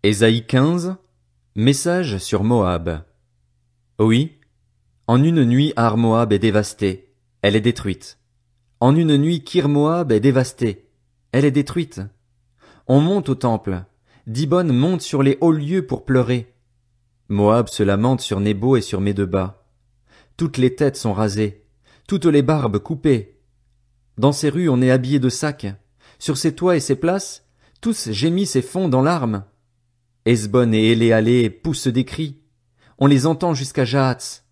Ésaïe 15, message sur Moab. Oui, en une nuit Ar Moab est dévastée, elle est détruite. En une nuit Kir Moab est dévastée, elle est détruite. On monte au temple, Dibon monte sur les hauts lieux pour pleurer. Moab se lamente sur Nebo et sur Médeba. Toutes les têtes sont rasées, toutes les barbes coupées. Dans ses rues on est habillé de sacs, sur ses toits et ses places, tous gémissent et fondent en larmes. Hesbon et Éléalé poussent des cris. On les entend jusqu'à Jahatz.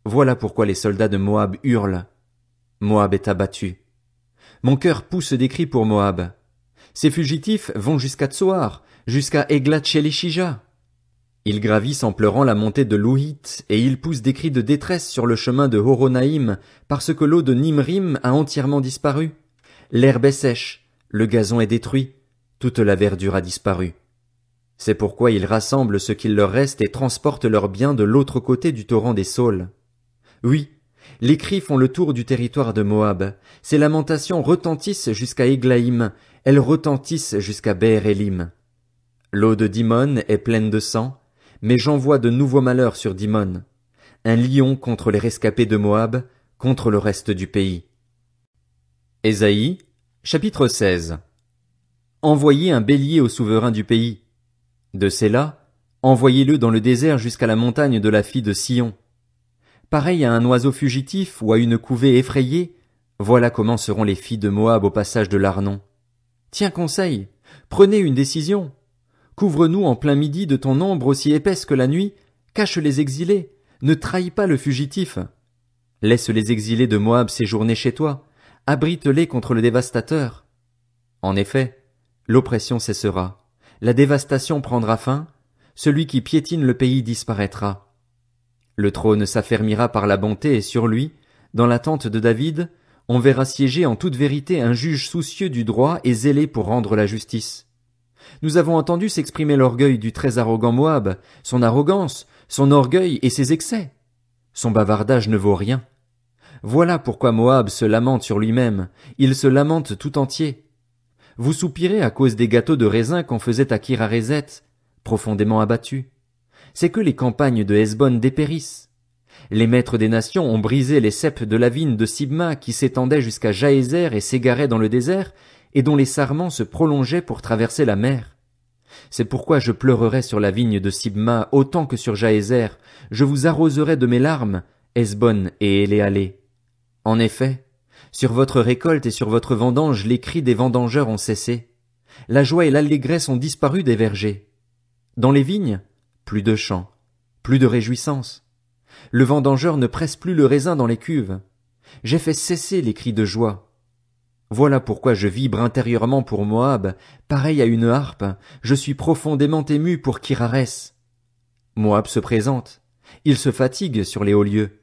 Voilà pourquoi les soldats de Moab hurlent. Moab est abattu. Mon cœur pousse des cris pour Moab. Ces fugitifs vont jusqu'à Tsoar, jusqu'à Églat-Shéléchija. Ils gravissent en pleurant la montée de Louhit, et ils poussent des cris de détresse sur le chemin de Horonaïm, parce que l'eau de Nimrim a entièrement disparu. L'herbe est sèche, le gazon est détruit, toute la verdure a disparu. C'est pourquoi ils rassemblent ce qu'il leur reste et transportent leurs biens de l'autre côté du torrent des Saules. Oui, les cris font le tour du territoire de Moab. Ces lamentations retentissent jusqu'à Églaïm, elles retentissent jusqu'à Béer-Élim. L'eau de Dimon est pleine de sang, mais j'envoie de nouveaux malheurs sur Dimon. Un lion contre les rescapés de Moab, contre le reste du pays. Ésaïe, chapitre 16. Envoyez un bélier au souverain du pays. De Séla, envoyez-le dans le désert jusqu'à la montagne de la fille de Sion. Pareil à un oiseau fugitif ou à une couvée effrayée, voilà comment seront les filles de Moab au passage de l'Arnon. Tiens conseil, prenez une décision. Couvre-nous en plein midi de ton ombre aussi épaisse que la nuit, cache les exilés, ne trahis pas le fugitif. Laisse les exilés de Moab séjourner chez toi, abrite-les contre le dévastateur. En effet, l'oppression cessera. La dévastation prendra fin, celui qui piétine le pays disparaîtra. Le trône s'affermira par la bonté et sur lui, dans la tente de David, on verra siéger en toute vérité un juge soucieux du droit et zélé pour rendre la justice. Nous avons entendu s'exprimer l'orgueil du très arrogant Moab, son arrogance, son orgueil et ses excès. Son bavardage ne vaut rien. Voilà pourquoi Moab se lamente sur lui-même, il se lamente tout entier. Vous soupirez à cause des gâteaux de raisin qu'on faisait à Kir-Hareset, profondément abattus. C'est que les campagnes de Hesbon dépérissent. Les maîtres des nations ont brisé les ceps de la vigne de Sibma qui s'étendait jusqu'à Jaézer et s'égarait dans le désert, et dont les sarments se prolongeaient pour traverser la mer. C'est pourquoi je pleurerai sur la vigne de Sibma autant que sur Jaézer, je vous arroserai de mes larmes, Hesbon et Éléalé. En effet, sur votre récolte et sur votre vendange, les cris des vendangeurs ont cessé. La joie et l'allégresse ont disparu des vergers. Dans les vignes, plus de chants, plus de réjouissance. Le vendangeur ne presse plus le raisin dans les cuves. J'ai fait cesser les cris de joie. Voilà pourquoi je vibre intérieurement pour Moab, pareil à une harpe, je suis profondément ému pour Kir-Hares. Moab se présente, il se fatigue sur les hauts lieux.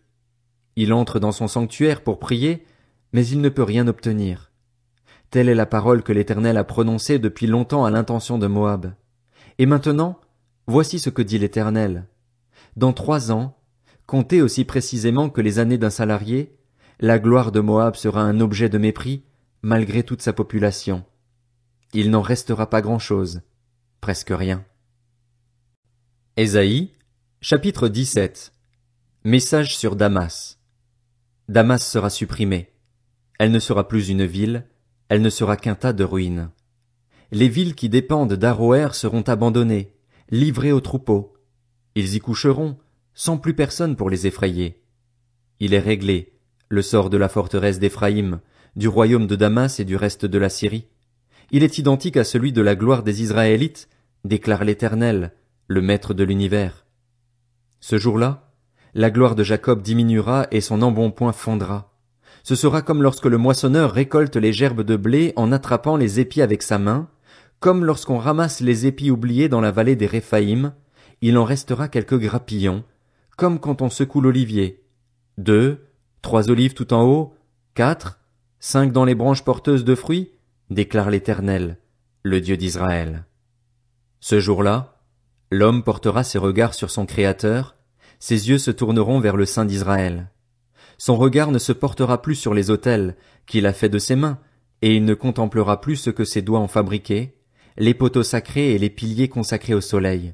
Il entre dans son sanctuaire pour prier, mais il ne peut rien obtenir. Telle est la parole que l'Éternel a prononcée depuis longtemps à l'intention de Moab. Et maintenant, voici ce que dit l'Éternel. Dans 3 ans, comptez aussi précisément que les années d'un salarié, la gloire de Moab sera un objet de mépris, malgré toute sa population. Il n'en restera pas grand-chose, presque rien. Ésaïe, chapitre 17. Message sur Damas. Damas sera supprimée. Elle ne sera plus une ville, elle ne sera qu'un tas de ruines. Les villes qui dépendent d'Aroër seront abandonnées, livrées aux troupeaux. Ils y coucheront, sans plus personne pour les effrayer. Il est réglé, le sort de la forteresse d'Éphraïm, du royaume de Damas et du reste de la Syrie. Il est identique à celui de la gloire des Israélites, déclare l'Éternel, le Maître de l'univers. Ce jour-là, la gloire de Jacob diminuera et son embonpoint fondra. Ce sera comme lorsque le moissonneur récolte les gerbes de blé en attrapant les épis avec sa main, comme lorsqu'on ramasse les épis oubliés dans la vallée des Réphaïm, il en restera quelques grappillons, comme quand on secoue l'olivier. 2, 3 olives tout en haut, 4, 5 dans les branches porteuses de fruits, déclare l'Éternel, le Dieu d'Israël. Ce jour-là, l'homme portera ses regards sur son Créateur, ses yeux se tourneront vers le Saint d'Israël. Son regard ne se portera plus sur les autels qu'il a faits de ses mains, et il ne contemplera plus ce que ses doigts ont fabriqué, les poteaux sacrés et les piliers consacrés au soleil.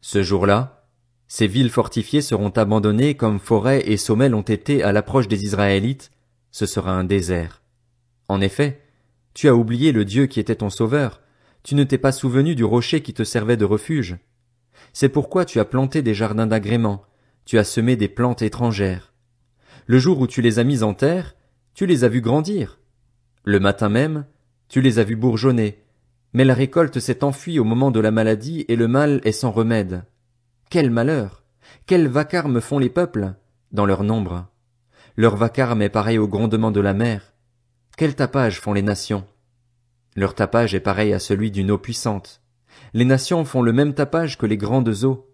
Ce jour-là, ces villes fortifiées seront abandonnées comme forêts et sommets l'ont été à l'approche des Israélites, ce sera un désert. En effet, tu as oublié le Dieu qui était ton sauveur, tu ne t'es pas souvenu du rocher qui te servait de refuge. C'est pourquoi tu as planté des jardins d'agrément, tu as semé des plantes étrangères. Le jour où tu les as mises en terre, tu les as vues grandir. Le matin même, tu les as vues bourgeonner, mais la récolte s'est enfuie au moment de la maladie et le mal est sans remède. Quel malheur! Quel vacarme font les peuples, dans leur nombre! Leur vacarme est pareil au grondement de la mer. Quel tapage font les nations! Leur tapage est pareil à celui d'une eau puissante. Les nations font le même tapage que les grandes eaux.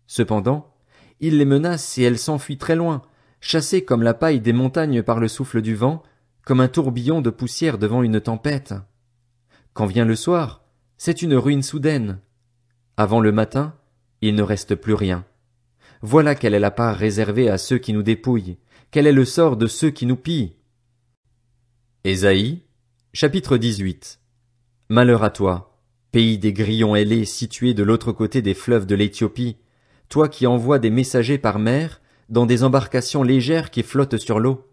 Cependant, ils les menacent et elles s'enfuient très loin, chassées comme la paille des montagnes par le souffle du vent, comme un tourbillon de poussière devant une tempête. Quand vient le soir, c'est une ruine soudaine. Avant le matin, il ne reste plus rien. Voilà quelle est la part réservée à ceux qui nous dépouillent, quel est le sort de ceux qui nous pillent. Ésaïe, chapitre 18. Malheur à toi, pays des grillons ailés situé de l'autre côté des fleuves de l'Éthiopie, toi qui envoies des messagers par mer, dans des embarcations légères qui flottent sur l'eau.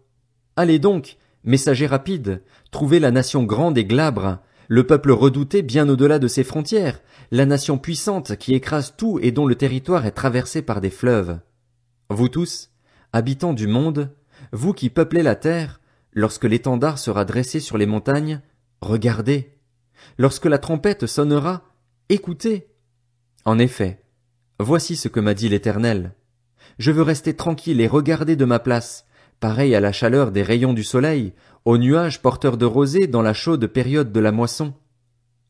Allez donc, messagers rapides, trouvez la nation grande et glabre, le peuple redouté bien au-delà de ses frontières, la nation puissante qui écrase tout et dont le territoire est traversé par des fleuves. Vous tous, habitants du monde, vous qui peuplez la terre, lorsque l'étendard sera dressé sur les montagnes, regardez. Lorsque la trompette sonnera, écoutez. En effet, voici ce que m'a dit l'Éternel. Je veux rester tranquille et regarder de ma place, pareil à la chaleur des rayons du soleil, aux nuages porteurs de rosée dans la chaude période de la moisson.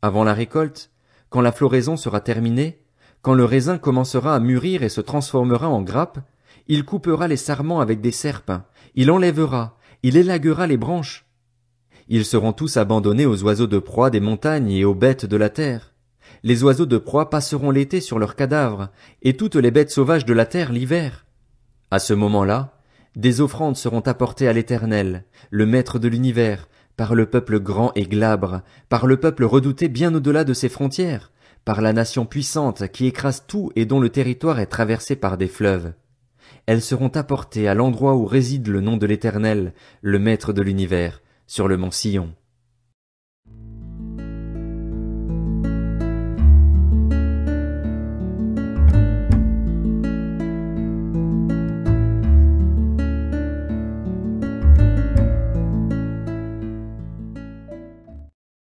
Avant la récolte, quand la floraison sera terminée, quand le raisin commencera à mûrir et se transformera en grappe, il coupera les sarments avec des serpes, il enlèvera, il élaguera les branches. Ils seront tous abandonnés aux oiseaux de proie des montagnes et aux bêtes de la terre. Les oiseaux de proie passeront l'été sur leurs cadavres, et toutes les bêtes sauvages de la terre l'hiver. À ce moment-là, des offrandes seront apportées à l'Éternel, le Maître de l'univers, par le peuple grand et glabre, par le peuple redouté bien au-delà de ses frontières, par la nation puissante qui écrase tout et dont le territoire est traversé par des fleuves. Elles seront apportées à l'endroit où réside le nom de l'Éternel, le Maître de l'univers, sur le mont Sion.